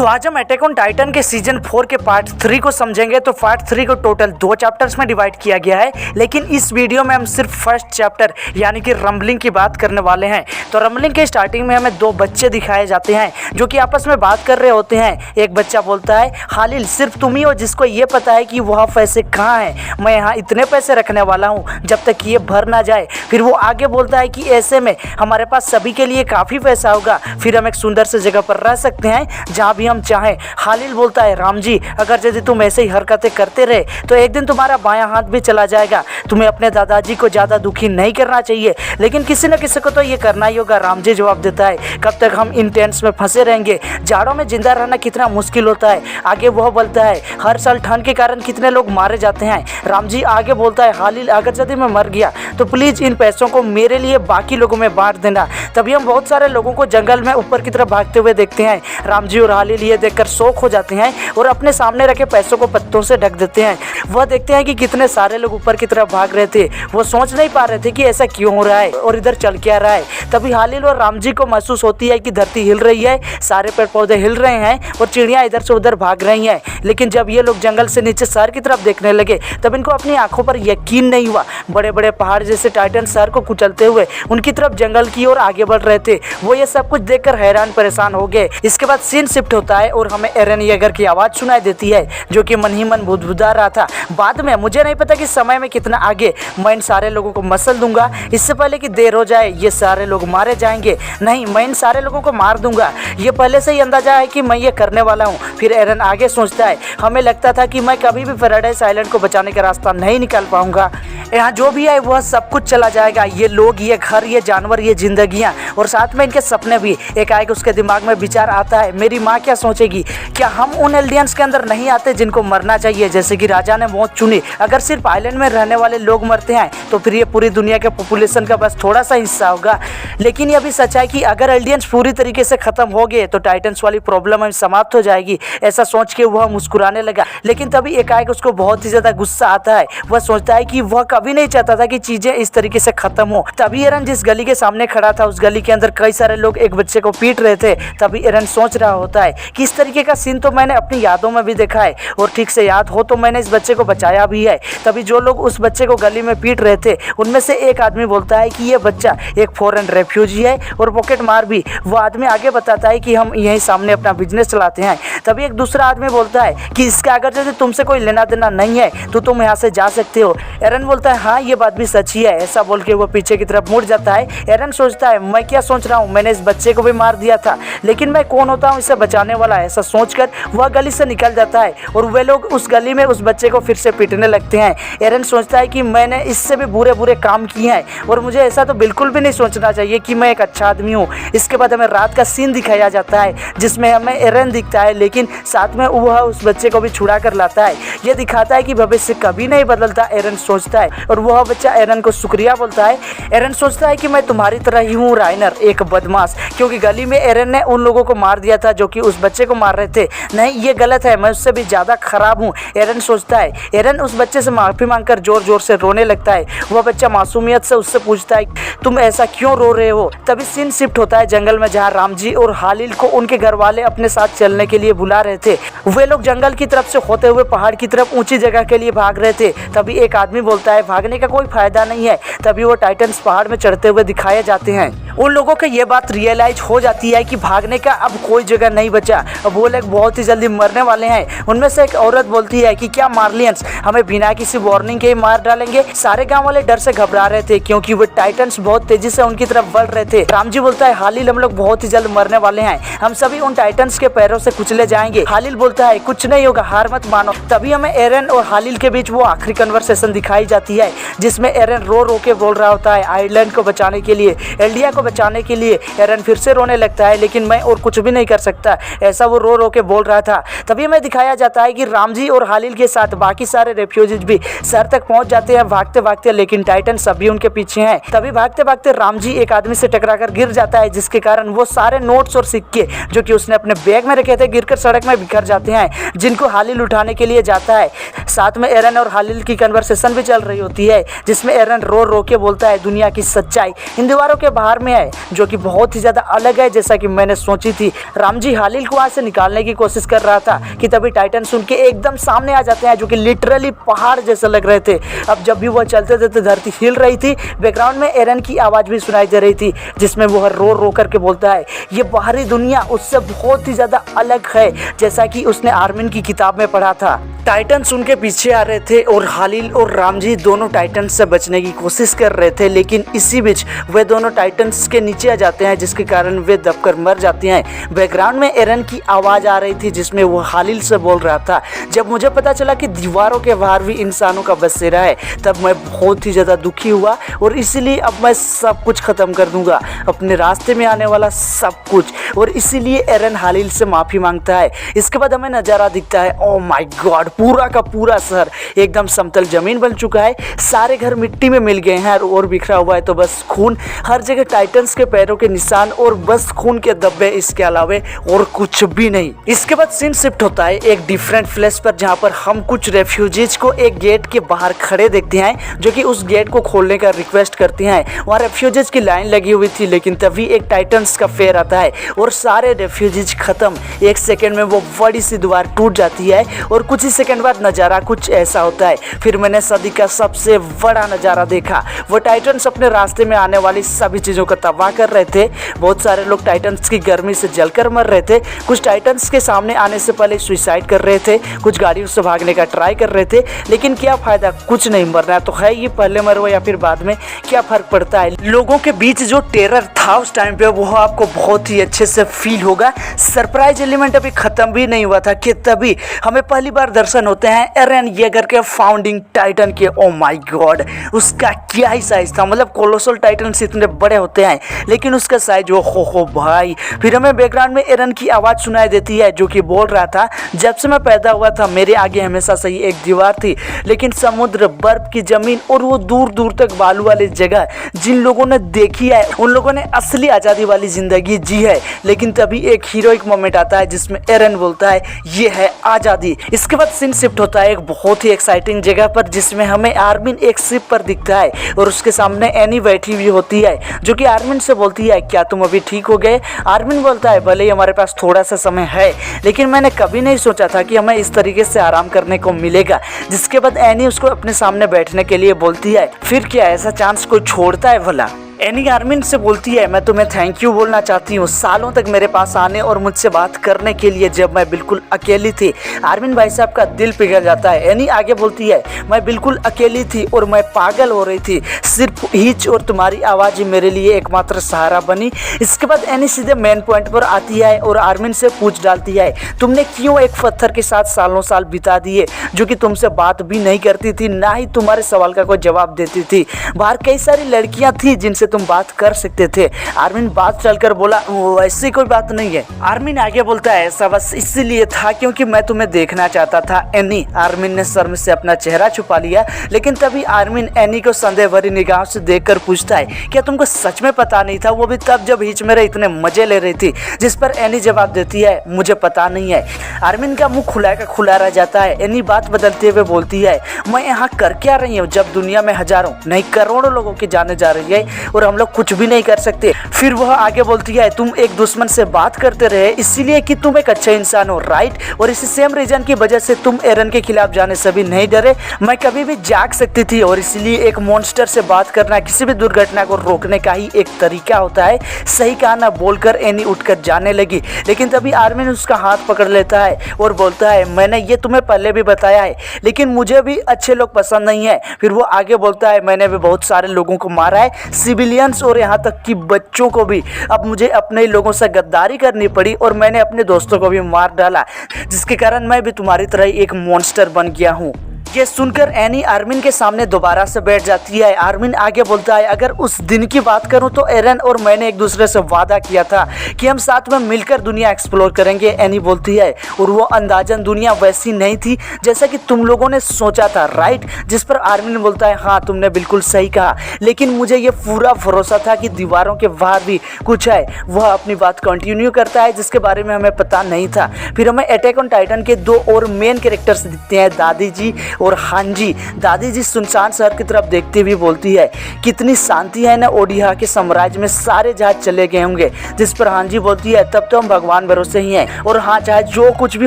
तो आज हम अटैक ऑन टाइटन के सीजन 4 के पार्ट 3 को समझेंगे। तो पार्ट 3 को टोटल 2 चैप्टर्स में डिवाइड किया गया है, लेकिन इस वीडियो में हम सिर्फ फर्स्ट चैप्टर यानी कि रंबलिंग की बात करने वाले हैं। तो रंबलिंग के स्टार्टिंग में हमें 2 बच्चे दिखाए जाते हैं जो कि आपस में बात कर रहे होते हैं। एक बच्चा बोलता है, खालिल सिर्फ तुम ही हो जिसको ये पता है कि वह पैसे कहाँ हैं, मैं यहाँ इतने पैसे रखने वाला हूँ जब तक ये भर ना जाए। फिर वो आगे बोलता है कि ऐसे में हमारे पास सभी के लिए काफ़ी पैसा होगा, फिर हम एक सुंदर से जगह पर रह सकते हैं जहाँ भी हम चाहें। खालिल बोलता है, राम जी अगर यदि तुम ऐसे ही हरकतें करते रहे तो एक दिन तुम्हारा बायां हाथ भी चला जाएगा। तुम्हें अपने दादाजी को ज़्यादा दुखी नहीं करना चाहिए, लेकिन किसी न किसी को तो ये करना ही होगा। राम जी जवाब देता है, कब तक हम इन टेंट्स में फंसे रहेंगे, जाड़ों में जिंदा रहना कितना मुश्किल होता है। आगे वह बोलता है, हर साल ठंड के कारण कितने लोग मारे जाते हैं। राम जी आगे बोलता है, खालिल अगर यदि मैं मर गया तो प्लीज़ इन पैसों को मेरे लिए बाकी लोगों में बांट देना। तभी हम बहुत सारे लोगों को जंगल में ऊपर की तरफ भागते हुए देखते हैं। राम जी और खालिल ये देखकर शौक हो जाते हैं और अपने सामने रखे पैसों को पत्तों से ढक देते हैं। वह देखते हैं कि कितने सारे लोग ऊपर की तरफ भाग रहे थे। वो सोच नहीं पा रहे थे कि ऐसा क्यों हो रहा है और इधर चल क्या रहा है। तभी खालिल और राम जी को महसूस होती है कि धरती हिल रही है, सारे पेड़ पौधे हिल रहे हैं और चिड़ियाँ इधर से उधर भाग रही हैं। लेकिन जब ये लोग जंगल से नीचे शहर की तरफ देखने लगे तब इनको अपनी आंखों पर यकीन नहीं हुआ। बड़े बड़े पहाड़ जैसे टाइटन शहर को कुचलते हुए उनकी तरफ जंगल की ओर आगे बढ़ रहे थे। वो ये सब कुछ देखकर हैरान परेशान हो गए। इसके बाद सीन शिफ्ट होता है और हमें एरन येगर की आवाज़ सुनाई देती है जो कि मन ही मन बुदबुदा रहा था। बाद में मुझे नहीं पता कि समय में कितना आगे मैं इन सारे लोगों को मसल दूंगा, इससे पहले कि देर हो जाए ये सारे लोग मारे जाएंगे। नहीं, मैं इन सारे लोगों को मार दूंगा, ये पहले से ही अंदाजा है कि मैं ये करने वाला हूँ। फिर एरन आगे सोचता है, हमें लगता था कि मैं कभी भी पैराडाइज आइलैंड को बचाने का रास्ता नहीं निकाल पाऊंगा। यहाँ जो भी है वह सब कुछ चला जाएगा, ये लोग, ये घर, ये जानवर, ये जिंदगियाँ और साथ में इनके सपने भी। एकाएक उसके दिमाग में विचार आता है, मेरी माँ क्या सोचेगी, क्या हम उन एलियंस के अंदर नहीं आते जिनको मरना चाहिए, जैसे कि राजा ने मौत चुनी। अगर सिर्फ आइलैंड में रहने वाले लोग मरते हैं तो फिर ये पूरी दुनिया के पॉपुलेशन का बस थोड़ा सा हिस्सा होगा। लेकिन यह भी सच है कि अगर एलियंस पूरी तरीके से खत्म हो गए तो टाइटन्स वाली प्रॉब्लम समाप्त हो जाएगी। ऐसा सोच के वह मुस्कुराने लगा, लेकिन तभी एकाएक उसको बहुत ही ज़्यादा गुस्सा आता है। वह सोचता है कि वह कभी नहीं चाहता था कि चीज़ें इस तरीके से खत्म हो। तभी एरन जिस गली के सामने खड़ा था उस गली के अंदर कई सारे लोग एक बच्चे को पीट रहे थे। तभी एरन सोच रहा होता है कि इस तरीके का सीन तो मैंने अपनी यादों में भी देखा है और ठीक से याद हो तो मैंने इस बच्चे को बचाया भी है। तभी जो लोग उस बच्चे को गली में पीट रहे थे उनमें से एक आदमी बोलता है कि ये बच्चा एक फॉरेन रेफ्यूजी है और पॉकेट मार भी। वो आदमी आगे बताता है कि हम यहीं सामने अपना बिजनेस चलाते हैं। तभी एक दूसरा आदमी बोलता है कि इसका अगर जैसे तुमसे कोई लेना देना नहीं है तो तुम यहाँ से जा सकते हो। एरन बोलता है, हाँ ये बात भी सच ही है। ऐसा बोल के वो पीछे की तरफ मुड़ जाता है। एरन सोचता है, मैं क्या सोच रहा हूँ, मैंने इस बच्चे को भी मार दिया था, लेकिन मैं कौन होता हूँ इसे बचाने वाला। ऐसा सोचकर वह गली से निकल जाता है और वे लोग उस गली में उस बच्चे को फिर से पीटने लगते हैं। एरन सोचता है कि मैंने इससे भी बुरे बुरे काम किए हैं और मुझे ऐसा तो बिल्कुल भी नहीं सोचना चाहिए कि मैं एक अच्छा आदमी हूँ। इसके बाद हमें रात का सीन दिखाया जाता है जिसमें हमें एरन दिखता है, लेकिन साथ में वह उस बच्चे को भी छुड़ा कर लाता है। यह दिखाता है कि भविष्य कभी नहीं बदलता, एरन सोचता है। और वह बच्चा एरन को शुक्रिया बोलता है। एरन सोचता है कि मैं तुम्हारी तरह ही हूँ राइनर, एक बदमाश, क्योंकि गली में एरन ने उन लोगों को मार दिया था जो कि उस बच्चे को मार रहे थे। नहीं, ये गलत है, मैं उससे भी ज़्यादा खराब हूँ, एरन सोचता है। एरन उस बच्चे से माफ़ी मांगकर जोर जोर से रोने लगता है। वह बच्चा मासूमियत से उससे पूछता है, तुम ऐसा क्यों रो रहे हो। तभी सीन शिफ्ट होता है जंगल में जहाँ राम जी और खालिल को उनके घर वाले अपने साथ चलने के लिए बुला रहे थे। वे लोग जंगल की तरफ से होते हुए पहाड़ की तरफ ऊंची जगह के लिए भाग रहे थे। तभी एक आदमी बोलता है, भागने का कोई फायदा नहीं है। तभी वो टाइटन्स पहाड़ में चढ़ते हुए दिखाए जाते हैं। उन लोगों को ये बात रियलाइज हो जाती है कि भागने का अब कोई जगह नहीं बचा, अब वो लोग बहुत ही जल्दी मरने वाले हैं। उनमें से एक औरत बोलती है कि क्या मार्लियंस हमें बिना किसी वार्निंग के ही मार डालेंगे। सारे गांव वाले डर से घबरा रहे थे क्योंकि वो टाइटन्स बहुत तेजी से उनकी तरफ बढ़ रहे थे। राम जी बोलता है, खालिल हम लोग बहुत ही जल्द मरने वाले हैं, हम सभी उन टाइटन्स के पैरों से कुचले जाएंगे। खालिल बोलता है, कुछ नहीं होगा, हार मत मानो। तभी हमें एरन और खालिल के बीच वो आखिरी कन्वर्सेशन दिखाई जाती है जिसमें एरन रो रो के बोल रहा होता है आइलैंड को बचाने के लिए, एल्डिया को बचाने के लिए। एरन फिर से रोने लगता है, लेकिन मैं और कुछ भी नहीं कर सकता, ऐसा वो रो रो के बोल रहा था। तभी हमें दिखाया जाता है कि राम जी और खालिल के साथ बाकी सारे रेफ्यूजीज भी शहर तक पहुंच जाते हैं भागते भागते, लेकिन टाइटन सभी उनके पीछे हैं। तभी भागते भागते राम जी एक आदमी से टकराकर गिर जाता है, जिसके कारण वो सारे नोट्स और सिक्के जो कि उसने अपने बैग में रखे थे गिरकर सड़क में बिखर जाते हैं, जिनको हालिल उठाने के लिए जाता है। साथ में एरन और हालिल की कन्वर्सेशन भी चल रही होती है, जिसमें एरन रो रो के बोलता है दुनिया की सच्चाई इन दीवारों के बाहर में है, जो कि बहुत ही ज़्यादा अलग है जैसा कि मैंने सोची थी। रामजी हालिल को वहाँ से निकालने की कोशिश कर रहा था कि तभी टाइटन्स उनके एकदम सामने आ जाते हैं, जो कि लिटरली पहाड़ जैसे लग रहे थे। अब जब भी वह चलते थे तो धरती हिल रही थी। बैकग्राउंड में एरन की आवाज़ भी सुनाई दे रही थी, जिसमें वह रो रो करके बोलता है ये बाहरी दुनिया उससे बहुत ही ज़्यादा अलग है, जैसा कि उसने आर्मिन की किताब में पढ़ा था। टाइटन्स उनके पीछे आ रहे थे और हालिल और रामजी दोनों टाइटन्स से बचने की कोशिश कर रहे थे, लेकिन इसी बीच वे दोनों टाइटन्स के नीचे आ जाते हैं, जिसके कारण वे दबकर मर जाती हैं। बैकग्राउंड में एरन की आवाज़ आ रही थी, जिसमें वो हालिल से बोल रहा था जब मुझे पता चला कि दीवारों के बाहर भी इंसानों का बसेरा है, तब मैं बहुत ही ज़्यादा दुखी हुआ और इसीलिए अब मैं सब कुछ ख़त्म कर दूंगा, अपने रास्ते में आने वाला सब कुछ। और इसीलिए एरन हालिल से माफ़ी मांगता है। इसके बाद हमें नज़ारा दिखता है, ओह माय गॉड, पूरा का पूरा शहर एकदम समतल जमीन बन चुका है। सारे घर मिट्टी में मिल गए हैं और बिखरा हुआ है तो बस खून, हर जगह टाइटन्स के पैरों के निशान और बस खून के धब्बे, इसके अलावे और कुछ भी नहीं। इसके बाद सीन शिफ्ट होता है एक डिफरेंट प्लेस पर, जहां पर हम कुछ रेफ्यूजीज को एक गेट के बाहर खड़े देखते हैं, जो कि उस गेट को खोलने का रिक्वेस्ट करते हैं। वहाँ रेफ्यूजीज की लाइन लगी हुई थी, लेकिन तभी एक टाइटन्स का फेयर आता है और सारे रेफ्यूजीज खत्म। एक सेकेंड में वो बड़ी सी दीवार टूट जाती है और कुछ ही सेकंड बाद नज़ारा कुछ ऐसा होता है। फिर मैंने सदी का सबसे बड़ा नज़ारा देखा। वो टाइटन्स अपने रास्ते में आने वाली सभी चीज़ों को तबाह कर रहे थे। बहुत सारे लोग टाइटन्स की गर्मी से जलकर मर रहे थे, कुछ टाइटन्स के सामने आने से पहले सुसाइड कर रहे थे, कुछ गाड़ियों से भागने का ट्राई कर रहे थे, लेकिन क्या फ़ायदा, कुछ नहीं। मरना तो है, ये पहले मरो या फिर बाद में, क्या फ़र्क पड़ता है। लोगों के बीच जो टेरर था उस टाइम पे वो आपको बहुत ही अच्छे से फील होगा। सरप्राइज एलिमेंट अभी ख़त्म भी नहीं हुआ था कि तभी हमें पहली बार दर्शन होते हैं एरन येगर के, फाउंडिंग टाइटन के। ओ माय गॉड, उसका क्या ही साइज था, मतलब कोलोसल टाइटन्स इतने बड़े होते हैं, लेकिन उसका साइज हो भाई। फिर हमें बैकग्राउंड में एरन की आवाज़ सुनाई देती है, जो कि बोल रहा था जब से मैं पैदा हुआ था मेरे आगे हमेशा से ही एक दीवार थी, लेकिन समुद्र, बर्फ की ज़मीन और वो दूर दूर तक बालू वाली जगह जिन लोगों ने देखी है उन लोगों ने असली आज़ादी वाली ज़िंदगी जी है। लेकिन तभी एक हीरोइक मोमेंट आता है जिसमें एरन बोलता है ये है आज़ादी। इसके बाद सीन शिफ्ट होता है एक बहुत ही एक्साइटिंग जगह पर, जिसमें हमें आर्मिन एक शिप पर दिखता है और उसके सामने एनी बैठी हुई होती है, जो कि आर्मिन से बोलती है क्या तुम अभी ठीक हो गए। आर्मिन बोलता है भले ही हमारे पास थोड़ा सा समय है, लेकिन मैंने कभी नहीं सोचा था कि हमें इस तरीके से आराम करने को मिलेगा। जिसके बाद एनी उसको अपने सामने बैठने के लिए बोलती है। फिर क्या ऐसा चांस कोई छोड़ता है भला। एनी आर्मिन से बोलती है मैं तुम्हें थैंक यू बोलना चाहती हूँ सालों तक मेरे पास आने और मुझसे बात करने के लिए, जब मैं बिल्कुल अकेली थी। आर्मिन भाई साहब का दिल पिघल जाता है। एनी आगे बोलती है मैं बिल्कुल अकेली थी और मैं पागल हो रही थी, सिर्फ हिच और तुम्हारी आवाज़ ही मेरे लिए एकमात्र सहारा बनी। इसके बाद एनी सीधे मेन पॉइंट पर आती है और आर्मिन से पूछ डालती है तुमने क्यों एक पत्थर के साथ सालों साल बिता दिए, जो कि तुमसे बात भी नहीं करती थी, ना ही तुम्हारे सवाल का कोई जवाब देती थी। बाहर कई सारी लड़कियां थी जिनसे तुम बात कर सकते थे। आर्मिन बात चलकर बोला ऐसी कोई बात नहीं है। आर्मिन आगे बोलता है ऐसा बस इसलिए था क्योंकि मैं तुम्हें देखना चाहता था एनी। आर्मिन ने शर्म से अपना चेहरा छुपा लिया, लेकिन तभी आर्मिन एनी को संदेह भरी निगाहों से देखकर पूछता है क्या तुमको सच में पता नहीं था, वो भी तब जब हिच मेरे इतने मजे ले रही थी। जिस पर एनी जवाब देती है मुझे पता नहीं है। आर्मिन का मुंह खुला का खुला रह जाता है। एनी बात बदलते हुए बोलती है मैं यहाँ कर क्या रही हूँ जब दुनिया में हजारों नहीं करोड़ों लोगों की जाने जा रही है और हम लोग कुछ भी नहीं कर सकते। फिर वह आगे बोलती है तुम एक दुश्मन से बात करते रहे इसीलिए कि तुम एक अच्छे इंसान हो, राइट, और इसी सेम रीजन की वजह से तुम एरन के खिलाफ जाने से भी नहीं डरे। मैं कभी भी जाग सकती थी और इसलिए एक मॉन्स्टर से बात करना किसी भी दुर्घटना को रोकने का ही एक तरीका होता है। सही कहा ना बोलकर एनी उठकर जाने लगी, लेकिन तभी आर्मिन उसका हाथ पकड़ लेता है और बोलता है मैंने ये तुम्हें पहले भी बताया है, लेकिन मुझे भी अच्छे लोग पसंद नहीं है। फिर वो आगे बोलता है मैंने भी बहुत सारे लोगों को मारा है, सिविलियंस और यहाँ तक कि बच्चों को भी। अब मुझे अपने ही लोगों से गद्दारी करनी पड़ी और मैंने अपने दोस्तों को भी मार डाला, जिसके कारण मैं भी तुम्हारी तरह एक मॉन्स्टर बन गया हूँ। ये सुनकर एनी आर्मिन के सामने दोबारा से बैठ जाती है। आर्मिन आगे बोलता है, अगर उस दिन की बात करूं तो एरन और मैंने एक दूसरे से वादा किया था कि हम साथ में मिलकर दुनिया एक्सप्लोर करेंगे। एनी बोलती है, और वो अंदाजन दुनिया वैसी नहीं थी जैसा कि तुम लोगों ने सोचा था, राइट? जिस पर आर्मिन बोलता है, हाँ तुमने बिल्कुल सही कहा, लेकिन मुझे ये पूरा भरोसा था कि दीवारों के बाहर भी कुछ है। वह अपनी बात कंटिन्यू करता है जिसके बारे में हमें पता नहीं था। फिर हमें अटैक ऑन टाइटन के दो और मेन कैरेक्टर्स दिखते हैं, दादी जी और हांजी। दादी जी सुनसान शहर की तरफ देखते हुए बोलती है, कितनी शांति है ना, ओडिहा के साम्राज्य में सारे जहाज चले गए होंगे। जिस पर हांजी बोलती है, तब तो हम भगवान भरोसे ही हैं, और हाँ चाहे जो कुछ भी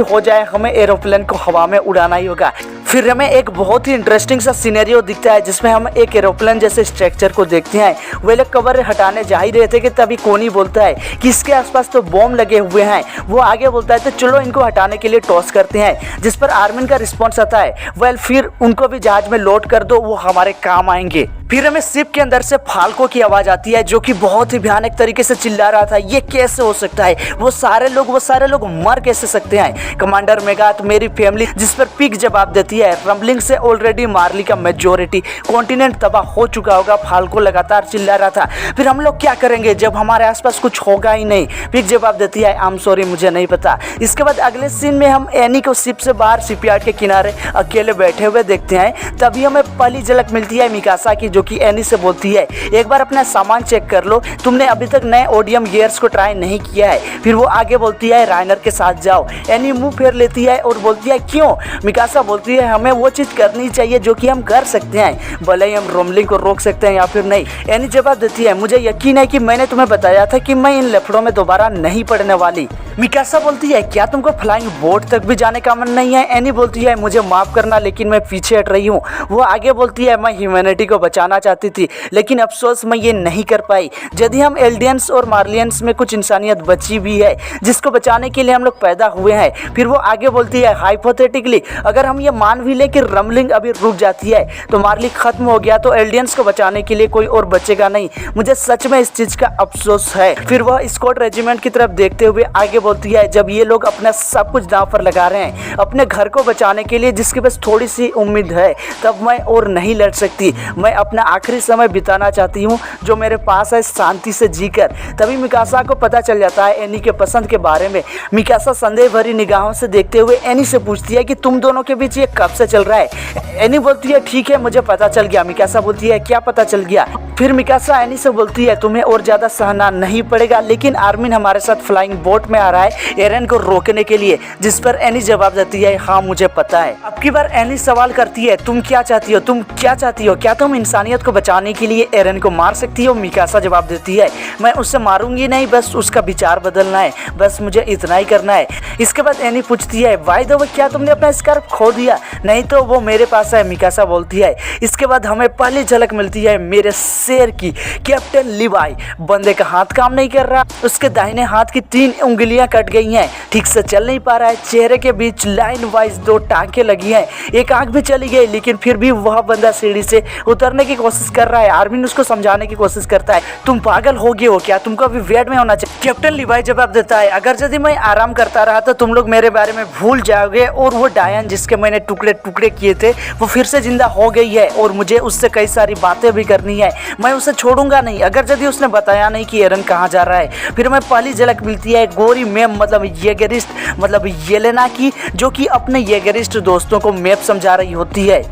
हो जाए हमें एरोप्लेन को हवा में उड़ाना ही होगा। फिर हमें एक बहुत ही इंटरेस्टिंग सा सिनेरियो दिखता है जिसमें हम एक एरोप्लेन जैसे स्ट्रक्चर को देखते हैं। वे लोग कवर हटाने जा ही रहे थे कि तभी कोनी बोलता है कि इसके आसपास तो बॉम्ब लगे हुए हैं। वो आगे बोलता है, तो चलो इनको हटाने के लिए टॉस करते हैं। जिस पर आर्मिन का रिस्पॉन्स आता है, वेल फिर उनको भी जहाज में लोड कर दो, वो हमारे काम आएंगे। फिर हमें शिप के अंदर से फाल्को की आवाज आती है जो कि बहुत ही भयानक तरीके से चिल्ला रहा था, ये कैसे हो सकता है, वो सारे लोग मर कैसे सकते हैं, कमांडर मेगाथ मेरी फैमिली। जिस पर पिग जवाब देती है, रंबलिंग से ऑलरेडी मार्ली का मेजोरिटी कॉन्टिनेंट तबाह हो चुका होगा। फाल्को लगातार चिल्ला रहा था, फिर हम लोग क्या करेंगे जब हमारे आसपास कुछ होगा ही नहीं। पिग जवाब देती है, आई एम सॉरी मुझे नहीं पता। इसके बाद अगले सीन में हम एनी को शिप से बाहर शिपयार्ड के किनारे अकेले बैठे हुए देखते हैं। तभी हमें पहली झलक मिलती है मिकासा की, जो कि एनी से बोलती है, एक बार अपना सामान चेक कर लो, तुमने अभी तक नए ओडियम गियर्स को ट्राई नहीं किया है। फिर वो आगे बोलती है, राइनर के साथ जाओ। एनी मुंह फेर लेती है और बोलती है, क्यों? मिकासा बोलती है, हमें वो चीज करनी चाहिए जो कि हम कर सकते हैं, भले ही हम रंबलिंग को रोक सकते हैं या फिर नहीं। एनी जवाब देती है, मुझे यकीन है कि मैंने तुम्हें बताया था कि मैं इन लफड़ों में दोबारा नहीं पड़ने वाली। मिकासा बोलती है, क्या तुमको फ्लाइंग बोट तक भी जाने का मन नहीं है? एनी बोलती है, मुझे माफ करना लेकिन मैं पीछे हट रही हूँ। वो आगे बोलती है, मैं ह्यूमैनिटी को बचाना चाहती थी लेकिन अफसोस मैं ये नहीं कर पाई। यदि हम एल्डियंस और मार्लियंस में कुछ इंसानियत बची भी है जिसको बचाने के लिए हम लोग पैदा हुए हैं। फिर वो आगे बोलती है, हाइपोथेटिकली अगर हम ये मान भी लें कि रंबलिंग अभी रुक जाती है तो मार्ली खत्म हो गया तो एल्डियंस को बचाने के लिए कोई और बचेगा नहीं। मुझे सच में इस चीज का अफसोस है। फिर वह स्कॉट रेजिमेंट की तरफ देखते हुए आगे बोलती है, जब ये लोग अपना सब कुछ दांव पर लगा रहे हैं अपने घर को बचाने के लिए जिसके पास थोड़ी सी उम्मीद है, तब मैं और नहीं लड़ सकती। मैं अपना आखिरी समय बिताना चाहती हूँ जो मेरे पास है, शांति से जीकर। तभी मिकासा को पता चल जाता है एनी के पसंद के बारे में। मिकासा संदेह भरी निगाहों से देखते हुए एनी से पूछती है कि तुम दोनों के बीच ये कब से चल रहा है? एनी बोलती है, ठीक है मुझे पता चल गया। मिकासा बोलती है, क्या पता चल गया? फिर मिकासा एनी से बोलती है, तुम्हें और ज्यादा सहना नहीं पड़ेगा, लेकिन आर्मिन हमारे साथ फ्लाइंग बोट में आ रहा है एरन को रोकने के लिए। जिस पर एनी जवाब देती है, हाँ मुझे पता है। अब की बार एनी सवाल करती है, तुम क्या चाहती हो? तुम क्या चाहती हो? क्या तुम इंसानियत को बचाने के लिए एरन को मार सकती हो? मिकासा जवाब देती है, मैं उससे मारूंगी नहीं, बस उसका विचार बदलना है, बस मुझे इतना ही करना है। इसके बाद एनी पूछती है, बाय द वे क्या तुमने अपना स्कार्फ खो दिया? नहीं तो वो मेरे पास है, मिकासा बोलती है। इसके बाद हमें पहली झलक मिलती है मेरे शेर की, कैप्टन लिवाई। बंदे का हाथ काम नहीं कर रहा, उसके दाहिने हाथ की 3 उंगलियां कट गई हैं, ठीक से चल नहीं पा रहा है, चेहरे के बीच लाइन वाइज 2 टांके लगी हैं, एक आंख भी चली गई, लेकिन फिर भी वह बंदा सीढ़ी से उतरने की कोशिश कर रहा है। आर्मिन उसको समझाने की कोशिश करता है, तुम पागल हो गए हो क्या? तुमको अभी वेट में होना चाहिए। कैप्टन लिवाई जवाब देता है, अगर यदि मैं आराम करता रहा तो तुम लोग मेरे बारे में भूल जाओगे, और वो डायन जिसके मैंने टुकड़े टुकड़े किए थे वो फिर से जिंदा हो गई है, और मुझे उससे कई सारी बातें भी करनी है। मैं उसे छोड़ूंगा नहीं अगर यदि उसने बताया नहीं कि एरन कहाँ जा रहा है। फिर हमें पहली झलक मिलती है गोरी मैम मतलब येगरिस्ट मतलब येलेना की, जो कि अपने येगरिस्ट दोस्तों को मैप समझा रही होती है।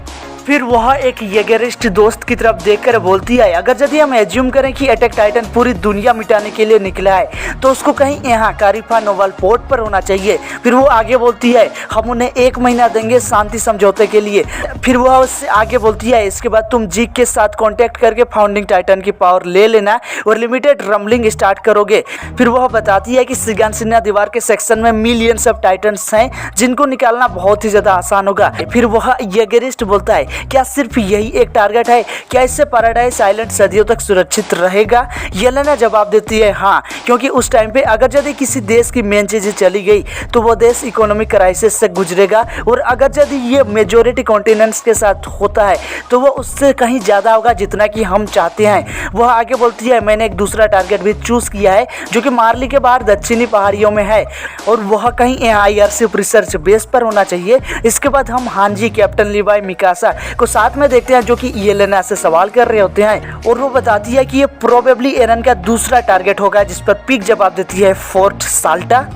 फिर वह एक येगरिस्ट दोस्त की तरफ देखकर बोलती है, अगर यदि हम एज्यूम करें कि अटैक टाइटन पूरी दुनिया मिटाने के लिए निकला है तो उसको कहीं यहाँ कारिफा नोवल पोर्ट पर होना चाहिए। फिर वो आगे बोलती है, हम उन्हें 1 महीना देंगे शांति समझौते के लिए। फिर वह उससे आगे बोलती है, इसके बाद तुम जीक के साथ कांटेक्ट करके फाउंडिंग टाइटन की पावर ले लेना और लिमिटेड रंबलिंग स्टार्ट करोगे। फिर वह बताती है कि सिगानसिना दीवार के सेक्शन में मिलियंस ऑफ टाइटन्स हैं जिनको निकालना बहुत ही ज्यादा आसान होगा। फिर वह येगरिस्ट बोलता है, क्या सिर्फ यही एक टारगेट है? क्या इससे पैराडाइज आइलैंड सदियों तक सुरक्षित रहेगा? येलेना जवाब देती है हाँ, क्योंकि उस टाइम पे अगर यदि किसी देश की मेन चीज़ें चली गई तो वो देश इकोनॉमिक क्राइसिस से गुजरेगा, और अगर यदि ये मेजोरिटी कॉन्टिनेंट्स के साथ होता है तो वो उससे कहीं ज़्यादा होगा जितना कि हम चाहते हैं। वह आगे बोलती है मैंने एक दूसरा टारगेट भी चूज़ किया है जो कि मार्ली के बाहर दक्षिणी पहाड़ियों में है, और वह कहीं एयरशिप रिसर्च बेस पर होना चाहिए। इसके बाद हम हांजी, कैप्टन लीवाई, मिकासा को साथ में देखते हैं जो कि येलेना से सवाल कर रहे होते हैं, और वो बताती है कि ये प्रोबेबली एरन का दूसरा टारगेट होगा, जिस पर पीक जवाब देती है फोर्ट साल्टा।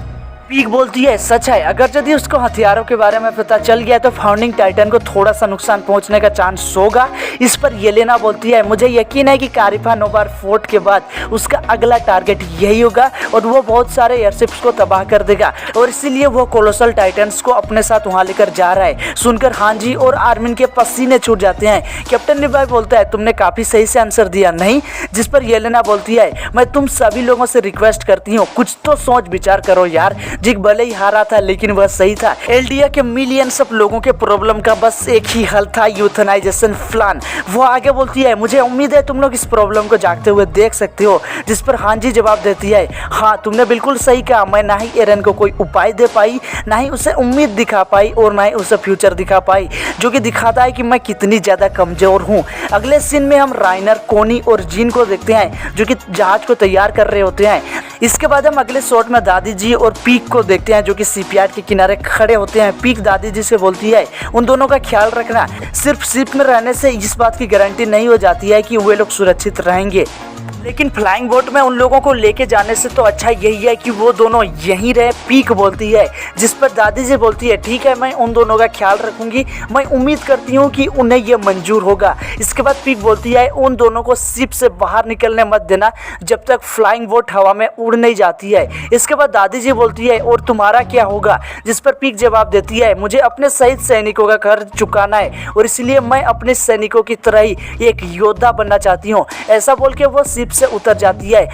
पीक बोलती है सच है, अगर यदि उसको हथियारों के बारे में पता चल गया तो फाउंडिंग टाइटन को थोड़ा सा नुकसान पहुंचने का चांस होगा। इस पर येलेना बोलती है मुझे यकीन है कि कारिफा नोबार फोर्ट के बाद उसका अगला टारगेट यही होगा और वो बहुत सारे एयरशिप्स को तबाह कर देगा, और इसीलिए वो कोलोसल टाइटन्स को अपने साथ वहां लेकर जा रहा है। सुनकर हांजी और आर्मिन के पसीने छूट जाते हैं। कैप्टन लिवाई बोलता है तुमने काफी सही से आंसर दिया नहीं, जिस पर येलेना बोलती है मैं तुम सभी लोगों से रिक्वेस्ट करती हूँ कुछ तो सोच विचार करो यार। जिग भले ही हारा था लेकिन वह सही था। एल्डिया के मिलियंस ऑफ लोगों के प्रॉब्लम का बस एक ही हल था, यूथनाइजेशन प्लान। वो आगे बोलती है मुझे उम्मीद है तुम लोग इस प्रॉब्लम को जागते हुए देख सकते हो, जिस पर हांजी जवाब देती है हाँ तुमने बिल्कुल सही कहा, मैं ना ही एरन को कोई उपाय दे पाई, ना ही उसे उम्मीद दिखा पाई, और ना ही उसे फ्यूचर दिखा पाई जो कि दिखाता है कि मैं कितनी ज्यादा कमजोर हूँ। अगले सीन में हम राइनर, कोनी और जीन को देखते हैं जो कि जहाज को तैयार कर रहे होते हैं। इसके बाद हम अगले शॉट में दादी जी और पीक को देखते हैं जो कि शिपयार्ड के किनारे खड़े होते हैं। पीक दादी जी से बोलती है उन दोनों का ख्याल रखना, सिर्फ शिप में रहने से इस बात की गारंटी नहीं हो जाती है कि वे लोग सुरक्षित रहेंगे, लेकिन फ्लाइंग बोट में उन लोगों को लेके जाने से तो अच्छा यही है कि वो दोनों यहीं रहे। पीक बोलती है, जिस पर दादी जी बोलती है ठीक है मैं उन दोनों का ख्याल रखूंगी, मैं उम्मीद करती हूँ कि उन्हें ये मंजूर होगा। इसके बाद पीक बोलती है उन दोनों को शिप से बाहर निकलने मत देना जब तक फ्लाइंग बोट हवा में उड़ नहीं जाती है। इसके बाद दादी जी बोलती है और तुम्हारा क्या होगा, जिस पर पीक जवाब देती है मुझे अपने शहीद सैनिकों का कर्ज चुकाना है और इसलिए मैं अपने सैनिकों की तरह ही एक योद्धा बनना चाहती हूँ। ऐसा बोल के वो शिप से उतर जाती है।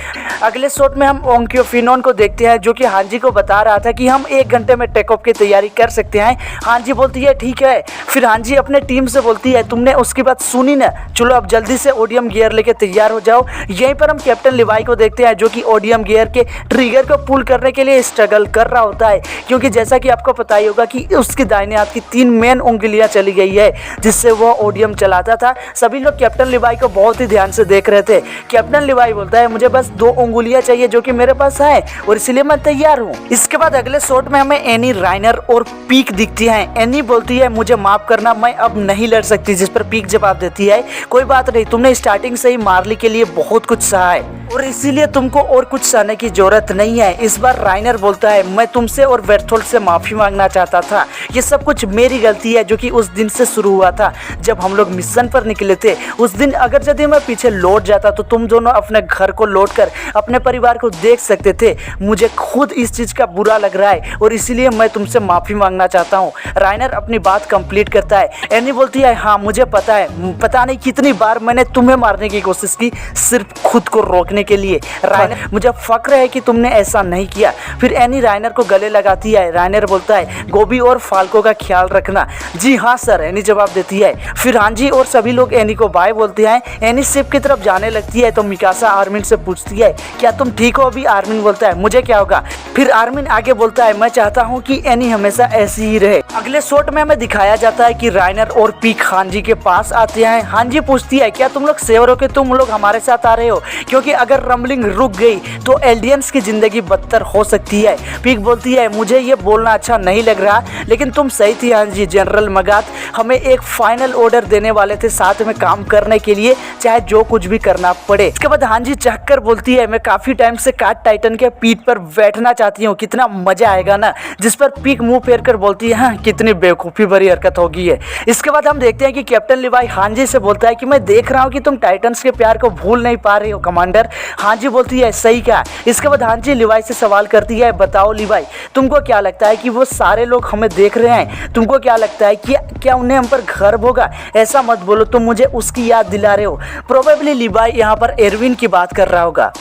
अगले शॉट में हम ओंक्योफिनोन को देखते हैं जो कि हांजी को बता रहा था कि हम 1 घंटे में टेक ऑफ की तैयारी कर सकते हैं। हांजी बोलती है ठीक है। फिर हांजी अपने टीम से बोलती है तुमने उसकी बात सुनी ना, चलो अब जल्दी से ओडियम गियर लेके तैयार हो जाओ। यहीं पर हम कैप्टन लिवाई को देखते हैं जो कि ओडियम गियर के ट्रिगर को पुल करने के लिए स्ट्रगल कर रहा होता है, क्योंकि जैसा कि आपको पता ही होगा कि उसकी दाहिने हाथ की 3 मेन उंगलियां चली गई है जिससे वो ओडियम चलाता था। सभी लोग कैप्टन लिवाई को बहुत ही ध्यान से देख रहे थे। कैप्टन लिवाई बोलता है मुझे बस 2 उंगलियां चाहिए जो कि मेरे पास है और इसलिए मैं तैयार हूँ। इसके बाद अगले शॉट में हमें एनी, राइनर और पीक दिखती हैं। एनी बोलती है मुझे माफ करना मैं अब नहीं लड़ सकती, जिस पर पीक जवाब देती है कोई बात नहीं, तुमने स्टार्टिंग से ही मार्ली के लिए बहुत कुछ सहा है और इसीलिए तुमको और कुछ सहने की जरूरत नहीं है। इस बार राइनर बोलता है मैं तुमसे और वेर्थोल्ड से माफी मांगना चाहता था, ये सब कुछ मेरी गलती है जो कि उस दिन से शुरू हुआ था जब हम लोग मिशन पर निकले थे। उस दिन अगर यदि मैं पीछे लौट जाता तो तुम दोनों अपने घर को लौटकर अपने परिवार को देख सकते थे। मुझे खुद इस चीज का बुरा लग रहा है और इसीलिए मैं तुमसे माफी मांगना चाहता हूँ। राइनर अपनी बात कंप्लीट करता है। एनी बोलती है हाँ मुझे पता है, पता नहीं कितनी बार मैंने तुम्हें मारने की कोशिश की सिर्फ खुद को रोकने के लिए। राइनर मुझे फक्र है कि तुमने ऐसा नहीं किया। फिर एनी राइनर को गले लगाती है। राइनर बोलता है गोभी और फाल्को का ख्याल रखना। जी हाँ सर, एनी जवाब देती है। फिर हांजी और सभी लोग एनी को बाय बोलते हैं। एनी शिप की तरफ जाने लगती है तो मिकासा आर्मिन से पूछती है क्या तुम ठीक हो अभी? आर्मिन बोलता है मुझे क्या होगा। फिर आर्मिन आगे बोलता है मैं चाहता हूँ कि एनी हमेशा ऐसी ही रहे। अगले शॉट में हमें दिखाया जाता है कि राइनर और पीक हांजी के पास आते हैं। हांजी पूछती है क्या तुम लोग सेवर हो कि तुम लोग हमारे साथ आ रहे हो, क्योंकि अगर रंबलिंग रुक गई तो एल्डियंस की जिंदगी बदतर हो सकती है। पीक बोलती है मुझे ये बोलना अच्छा नहीं लग रहा लेकिन तुम सही थी हांजी। जनरल मगात हमें एक फाइनल ऑर्डर देने वाले थे साथ में काम करने के लिए, चाहे जो कुछ भी करना पड़े। इसके बाद हांजी चहकर बोलती है मैं काफी टाइम से काट टाइटन के पीठ पर बैठना चाहती हूँ, कितना मजा आएगा ना। जिस पर पीक मुंह फेर कर बोलती है हाँ कितनी बेवकूफी भरी हरकत होगी है। इसके बाद हम देखते हैं कि कैप्टन लिवाई हांजी से बोलता है कि मैं देख रहा हूँ कि तुम टाइटन्स के प्यार को भूल नहीं पा रहे हो कमांडर। हांजी बोलती है सही क्या। इसके बाद हांजी लिवाई से सवाल करती है बताओ लिवाई तुमको क्या लगता है कि वो सारे लोग हमें देख रहे हैं, तुमको क्या लगता है कि क्या उन्हें हम पर गर्व होगा? ऐसा मत बोलो, तुम मुझे उसकी याद दिला रहे हो। प्रोबेबली लिवाई यहाँ पर एरविन की बात कर रहा होगा।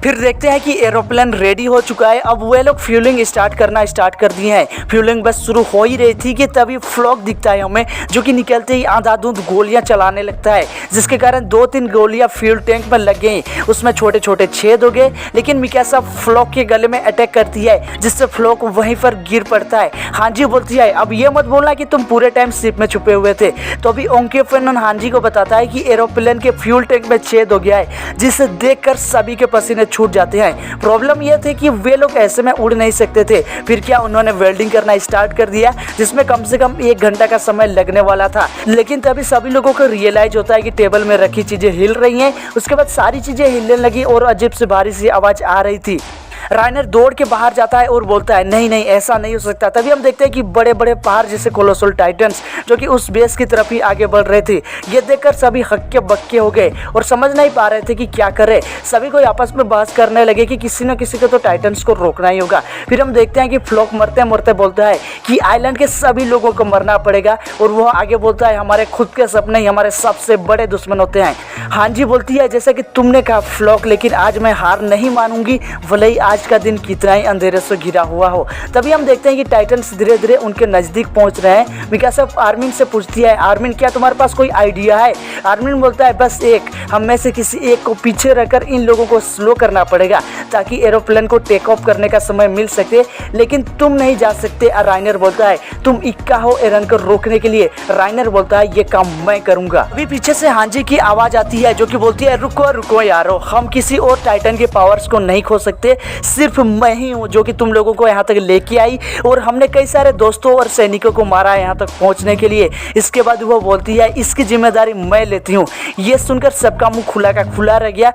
फिर देखते हैं कि एरोप्लेन रेडी हो चुका है। अब वे लोग फ्यूलिंग स्टार्ट कर दिए हैं। फ्यूलिंग बस शुरू हो ही रही थी कि तभी फ्लॉक दिखता है हमें, जो कि निकलते ही आंधाधुंध गोलियां चलाने लगता है, जिसके कारण 2-3 गोलियां फ्यूल टैंक पर लग गई। उसमें छोटे छोटे छेद हो गए, लेकिन मिकासा फ्लॉक के गले में अटैक करती है, जिससे फ्लॉक वहीं पर गिर पड़ता है। हांजी बोलती है अब ये मत बोलना कि तुम पूरे टाइम शिप में छुपे हुए थे। तो अभी ओंके फेनन हांजी को बताता है कि एरोप्लेन के फ्यूल टैंक में छेद हो गया है, जिसे देखकर सभी के पसीने छूट जाते हैं। प्रॉब्लम यह थी कि वे लोग ऐसे में उड़ नहीं सकते थे। फिर क्या उन्होंने वेल्डिंग करना स्टार्ट कर दिया, जिसमें कम से कम 1 घंटा का समय लगने वाला था। लेकिन तभी सभी लोगों को रियलाइज होता है कि टेबल में रखी चीजें हिल रही हैं। उसके बाद सारी चीजें हिलने लगी और अजीब सी भारी सी आवाज आ रही थी। राइनर दौड़ के बाहर जाता है और बोलता है नहीं नहीं ऐसा नहीं हो सकता। तभी हम देखते हैं कि बड़े बड़े पहाड़ जैसे कोलोसल टाइटन्स जो कि उस बेस की तरफ ही आगे बढ़ रहे थे। ये देखकर सभी हक्के बक्के हो गए और समझ नहीं पा रहे थे कि क्या करें। सभी को आपस में बहस करने लगे कि किसी न किसी को तो टाइटन्स को रोकना ही होगा। फिर हम देखते हैं कि फ्लॉक मरते मरते बोलता है कि आइलैंड के सभी लोगों को मरना पड़ेगा, और वह आगे बोलता है हमारे खुद के सपने ही हमारे सबसे बड़े दुश्मन होते हैं। हांजी बोलती है जैसे कि तुमने कहा फ्लॉक, लेकिन आज मैं हार नहीं मानूंगी, भले ही आज का दिन कितना ही अंधेरे से घिरा हुआ हो। तभी हम देखते हैं कि टाइटन्स धीरे धीरे उनके नजदीक पहुंच रहे हैं। मिकासा आर्मिन से पूछती है आर्मिन क्या तुम्हारे पास कोई आइडिया है। आर्मिन बोलता है बस एक, हम में से किसी एक को पीछे रखकर इन लोगों को स्लो करना पड़ेगा ताकि एरोप्लेन को टेक ऑफ करने का समय मिल सके, लेकिन तुम नहीं जा सकते। राइनर बोलता है तुम इक्का हो एरन को रोकने के लिए। राइनर बोलता है ये काम मैं करूंगा। अभी पीछे से हांजी की आवाज आती है जो कि बोलती है रुको रुको यारो, हम किसी और टाइटन के पावर्स को नहीं खो सकते, सिर्फ मैं ही हूँ जो कि तुम लोगों को यहाँ तक लेके आई, और हमने कई सारे दोस्तों और सैनिकों को मारा है यहाँ तक पहुँचने के लिए। इसके बाद वो बोलती है इसकी जिम्मेदारी मैं लेती हूँ। ये सुनकर सबका मुंह खुला का खुला रह गया।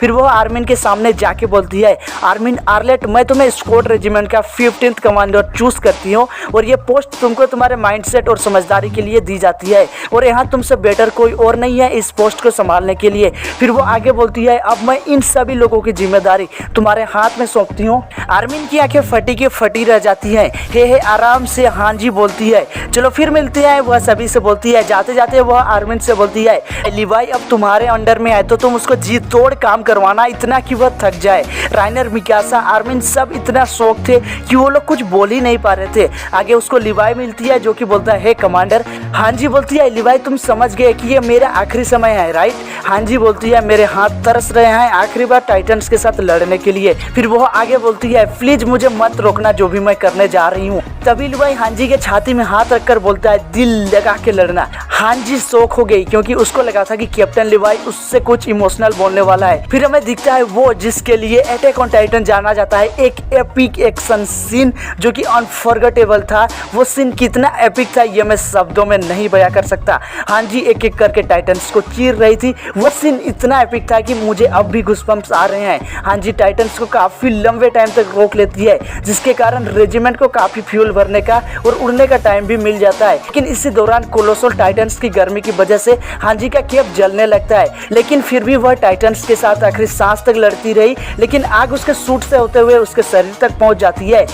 फिर वो आर्मिन के सामने जाके बोलती है आर्मिन आर्लेट, मैं तुम्हें स्कॉट रेजिमेंट का 15th कमांडर चूज करती हूँ, और ये पोस्ट तुमको तुम्हारे माइंडसेट और समझदारी के लिए दी जाती है, और यहाँ तुमसे बेटर कोई और नहीं है इस पोस्ट को संभालने के लिए। फिर वो आगे बोलती है अब मैं इन सभी लोगों की जिम्मेदारी तुम्हारे हाथ में सौंपती हूँ। आर्मिन की आंखें फटी की फटी रह जाती हैं। हे आराम से हांजी बोलती है चलो फिर मिलते हैं। वह सभी से बोलती है, जाते जाते वह आर्मिन से बोलती है लिवाई अब तुम्हारे अंडर में है तो तुम उसको जी तोड़ काम करवाना, इतना कि वह थक जाए। राइनर, मिकासा, आर्मिन सब इतना शौक थे कि वो लोग कुछ बोल ही नहीं पा रहे थे। आगे उसको लिवाई मिलती है जो कि बोलता है हे कमांडर। हांजी बोलती है लिवाई तुम समझ गए कि ये मेरा आखिरी समय है राइट। हांजी बोलती है मेरे हाथ तरस रहे हैं आखिरी बार टाइटन्स के साथ लड़ने के लिए। फिर वो आगे बोलती है प्लीज मुझे मत रोकना जो भी मैं करने जा रही हूँ। तभी लिवाई हांजी के छाती में हाथ रखकर बोलता है दिल लगा के लड़ना। हांजी शौक हो गई क्योंकि उसको लगा था कि कैप्टन लिवाई उससे कुछ इमोशनल बोलने वाला है। फिर हमें दिखता है वो जिसके लिए अटैक ऑन टाइटन जाना जाता है, एक एपिक एक्शन सीन जो कि अनफॉरगेटेबल था। वो सीन कितना एपिक था ये मैं शब्दों में नहीं बयां कर सकता। हांजी एक एक करके टाइटन्स को चीर रही थी। वो सीन इतना एपिक था कि मुझे अब भी गूज़बम्प्स आ रहे हैं। हांजी टाइटन्स को काफी लंबे टाइम तक रोक लेती है, जिसके कारण रेजिमेंट को काफी फ्यूल भरने का और उड़ने का टाइम भी मिल जाता है। लेकिन इसी दौरान कोलोसल टाइटन्स की गर्मी की वजह से हांजी का कैप जलने लगता है, लेकिन फिर भी वह टाइटन्स के साथ आखिरी सांस तक लड़ती रही। लेकिन आग उसके सूट से होते हुए उसके शरीर तक पहुंच जाती है,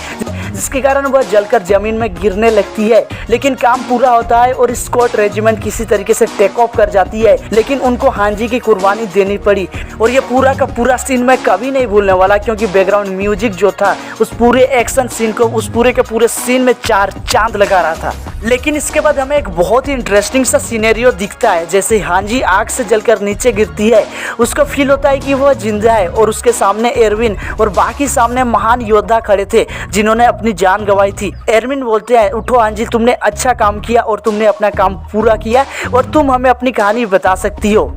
जिसके कारण वह जलकर जमीन में गिरने लगती है। लेकिन काम पूरा होता है और स्कॉट रेजिमेंट किसी तरीके से टेक ऑफ कर जाती है, लेकिन उनको हांजी की कुर्बानी देनी पड़ी। और ये पूरा का पूरा सीन मैं कभी नहीं भूलने वाला, क्योंकि बैकग्राउंड म्यूजिक जो था उस पूरे एक्शन सीन को, उस पूरे के पूरे सीन में 4 चांद लगा रहा था। लेकिन इसके बाद हमें एक बहुत ही इंटरेस्टिंग सा सिनेरियो दिखता है। जैसे हांजी आग से जलकर नीचे गिरती है, उसको फील होता है कि वह जिंदा है और उसके सामने एरविन और बाकी सामने महान योद्धा खड़े थे जिन्होंने अपनी जान गंवाई थी। एरविन बोलते हैं उठो हांजी, तुमने अच्छा काम किया और तुमने अपना काम पूरा किया और तुम हमें अपनी कहानी बता सकती हो।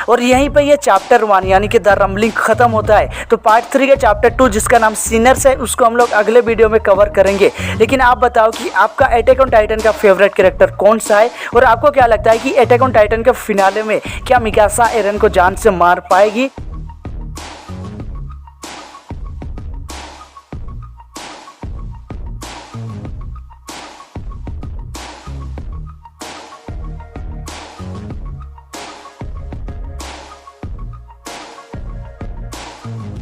और यहीं पे ये चैप्टर 1 यानी कि द रम्बलिंग खत्म होता है। तो पार्ट 3 के चैप्टर 2 जिसका नाम सिनर्स है उसको हम लोग अगले वीडियो में कवर करेंगे। लेकिन आप बताओ कि आपका अटैक ऑन टाइटन का फेवरेट कैरेक्टर कौन सा है, और आपको क्या लगता है कि अटैक ऑन टाइटन के फिनाले में क्या मिकासा एरन को जान से मार पाएगी।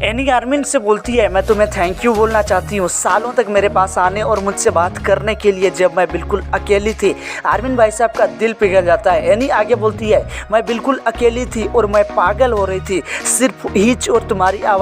एनी आर्मिन से बोलती है मैं तुम्हें थैंक यू बोलना चाहती हूँ सालों तक मेरे पास आने और मुझसे बात करने के लिए, जब मैं बिल्कुल अकेली थी। आर्मिन भाई साहब का दिल पिघल जाता है। एनी आगे बोलती है मैं बिल्कुल अकेली थी और मैं पागल हो रही थी, सिर्फ हिच और तुम्हारी आवाज़